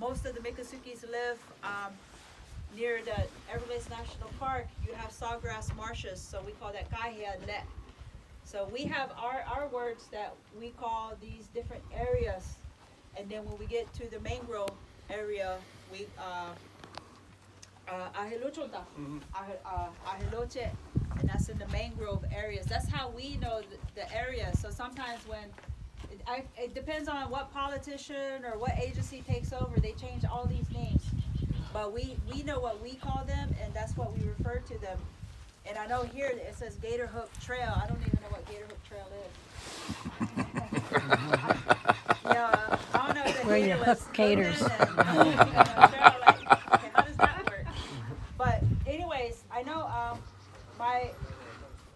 most of the Miccosukes live near the Everglades National Park. You have sawgrass marshes, so we call that kahia net. So we have our words that we call these different areas, and then when we get to the mangrove area, we ahiluchonda, ahiloche, and that's in the mangrove areas. That's how we know the area. So sometimes when it depends on what politician or what agency takes over, they change all these names. But we know what we call them, and that's what we refer to them. And I know here it says Gator Hook Trail. I don't even know what Gator Hook Trail is. Yeah, I don't know if where you hook gators. Trail, like, okay, how does that work? But anyways, I know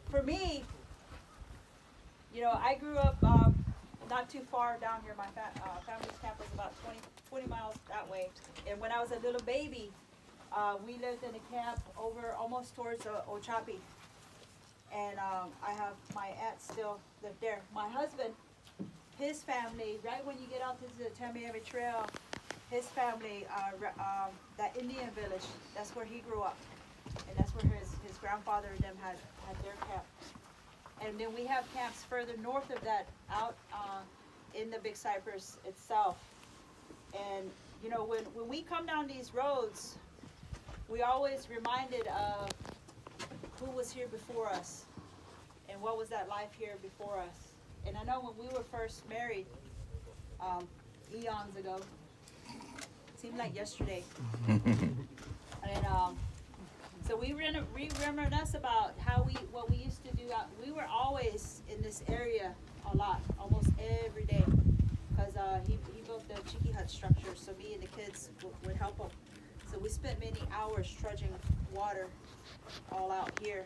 for me, I grew up not too far down here. My family's camp was about 20 miles that way. And when I was a little baby, we lived in a camp over almost towards Ochapi. And I have my aunt still lived there. My husband, his family, right when you get out to the Tamiami Trail, his family, that Indian village, that's where he grew up. And that's where his grandfather and them had their camp. And then we have camps further north of that, out in the Big Cypress itself. And when we come down these roads, we always reminded of who was here before us and what was that life here before us. And I know when we were first married, eons ago, it seemed like yesterday. And so we reminisce about what we used to do. We were always in this area a lot, almost every day, because he built the Chiki hut structure, so me and the kids would help him. So we spent many hours trudging water all out here.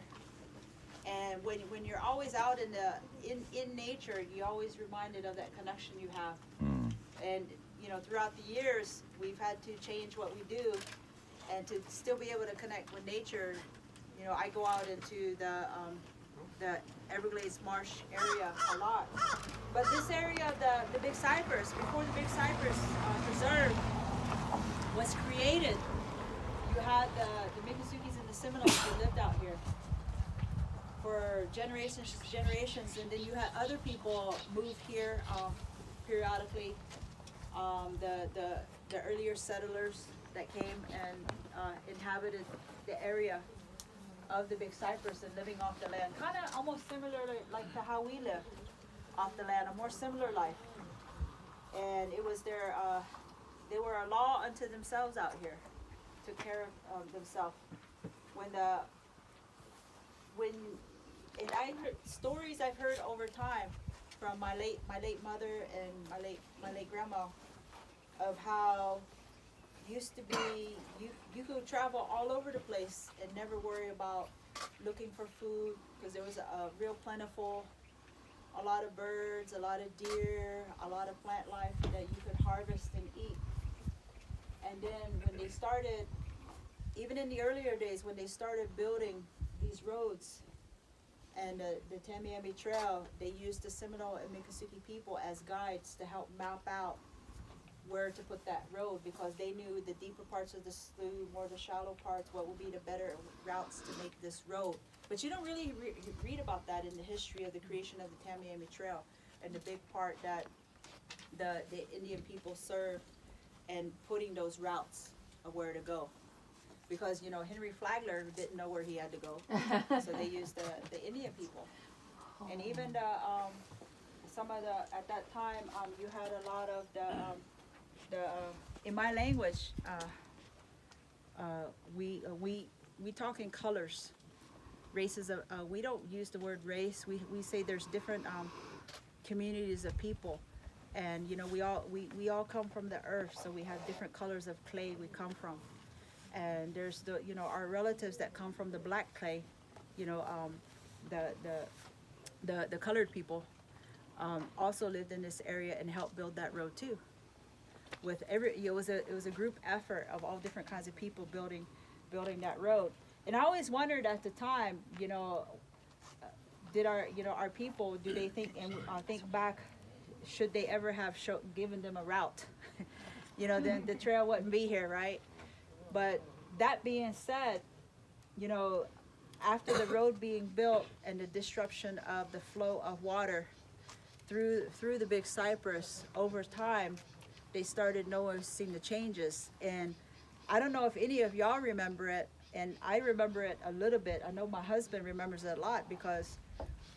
And when you're always out in nature, you're always reminded of that connection you have. And throughout the years, we've had to change what we do, and to still be able to connect with nature. I go out into the Everglades Marsh area a lot. But this area of the Big Cypress, before the Big Cypress Preserve was created, you had the Miccosukes and the Seminoles who lived out here for generations, and then you had other people move here periodically. The earlier settlers that came and inhabited the area of the Big Cypress and living off the land, kind of almost similar like to how we live off the land, a more similar life. And it was they were a law unto themselves out here, took care of themselves. And I heard stories I've heard over time from my late mother and my late grandma of how used to be you could travel all over the place and never worry about looking for food, because there was a real plentiful, a lot of birds, a lot of deer, a lot of plant life that you could harvest and eat. And then when they started, even in the earlier days, when they started building these roads and the Tamiami Trail, they used the Seminole and Miccosukee people as guides to help map out where to put that road, because they knew the deeper parts of the slough, more the shallow parts, what would be the better routes to make this road. But you don't really read about that in the history of the creation of the Tamiami Trail and the big part that the Indian people served and putting those routes of where to go. Because Henry Flagler didn't know where he had to go, so they used the Indian people. And even some of at that time, you had a lot of in my language, we talk in colors, races of. We don't use the word race. We say there's different communities of people, and we all come from the earth, so we have different colors of clay we come from. And there's our relatives that come from the black clay, the colored people also lived in this area and helped build that road too. With it was a group effort of all different kinds of people building that road. And I always wondered at the time, did our people, do they think, and think back, should they ever have given them a route? you know, then the trail wouldn't be here, right? But that being said, you know, after the road being built and the disruption of the flow of water through the Big Cypress, over time, they started noticing the changes. And I don't know if any of y'all remember it, and I remember it a little bit. I know my husband remembers it a lot, because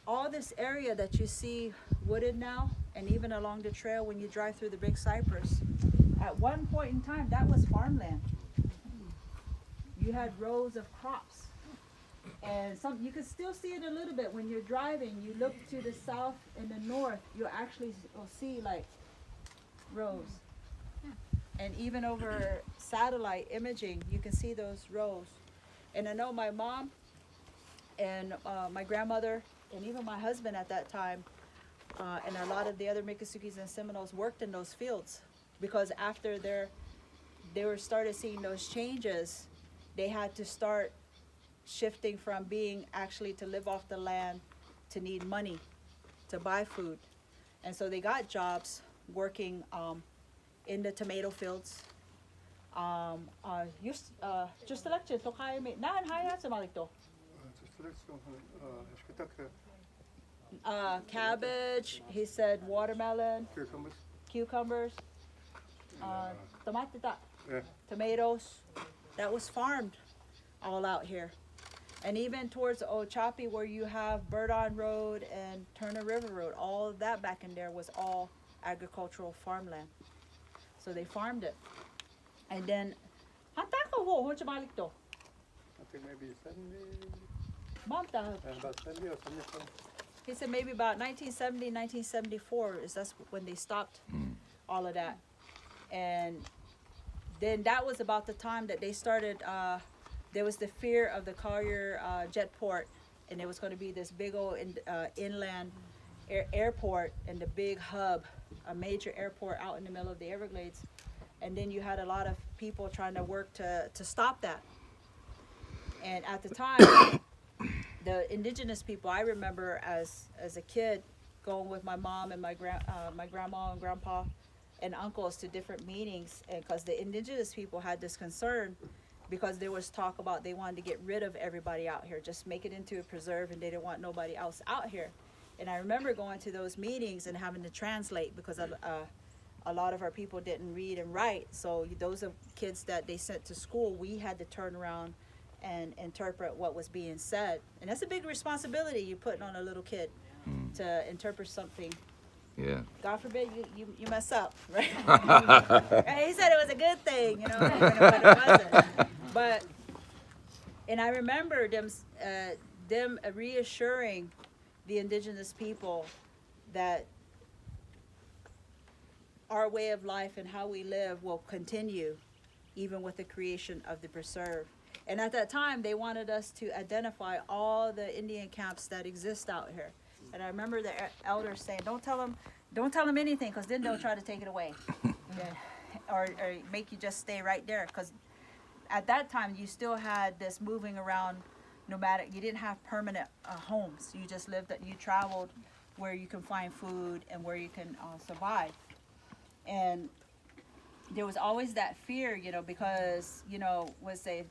all this area that you see wooded now, and even along the trail when you drive through the Big Cypress, at one point in time, that was farmland. You had rows of crops. And you can still see it a little bit when you're driving. You look to the south and the north, you actually will see like rows. And even over satellite imaging, you can see those rows. And I know my mom and my grandmother and even my husband at that time, and a lot of the other Miccosukees and Seminoles worked in those fields, because after they were started seeing those changes, they had to start shifting from being actually to live off the land to need money to buy food. And so they got jobs working in the tomato fields. Just election, so kaya may naan haya sa malikto. Cabbage, he said watermelon, cucumbers, tomatita, tomatoes. That was farmed all out here. And even towards Ochapi, where you have Burdon Road and Turner River Road, all of that back in there was all agricultural farmland. So they farmed it. And then, I think maybe 70. About 70 or 74. He said maybe about 1970, 1974 that's when they stopped all of that. And then that was about the time that they started. There was the fear of the Collier jet port, and it was going to be this big old inland airport and the big hub, a major airport out in the middle of the Everglades. And then you had a lot of people trying to work to stop that. And at the time, the indigenous people, I remember as a kid going with my mom and my grandma and grandpa and uncles to different meetings, and because the indigenous people had this concern, because there was talk about they wanted to get rid of everybody out here, just make it into a preserve, and they didn't want nobody else out here. And I remember going to those meetings and having to translate, because a lot of our people didn't read and write. So those are kids that they sent to school, we had to turn around and interpret what was being said. And that's a big responsibility you're putting on a little kid, to interpret something. Yeah. God forbid you mess up, right? Right? He said it was a good thing, you know, when it wasn't. But, and I remember them reassuring the indigenous people that our way of life and how we live will continue even with the creation of the preserve. And at that time, they wanted us to identify all the Indian camps that exist out here. And I remember the elders saying, don't tell them anything, because then they'll try to take it away. or make you just stay right there. Because at that time, you still had this moving around nomadic. You didn't have permanent homes. You just lived, you traveled where you can find food and where you can survive. And there was always that fear, you know, because, you know, let's say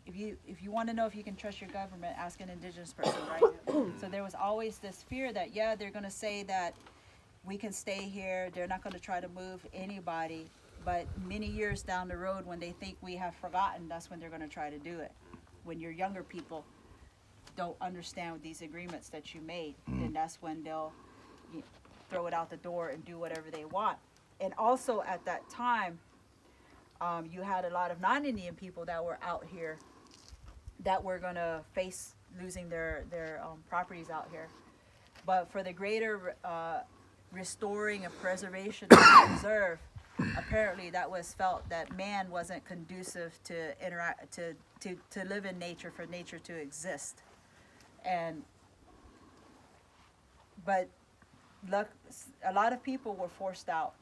if you want to know if you can trust your government, ask an indigenous person, right? So there was always this fear that, yeah, they're going to say that we can stay here. They're not going to try to move anybody. But many years down the road, when they think we have forgotten, that's when they're going to try to do it. When your younger people don't understand these agreements that you made, then that's when they'll throw it out the door and do whatever they want. And also at that time, you had a lot of non-Indian people that were out here that were going to face losing their properties out here. But for the greater restoring and preservation of the preserve, apparently that was felt that man wasn't conducive to interact, to live in nature, for nature to exist. But a lot of people were forced out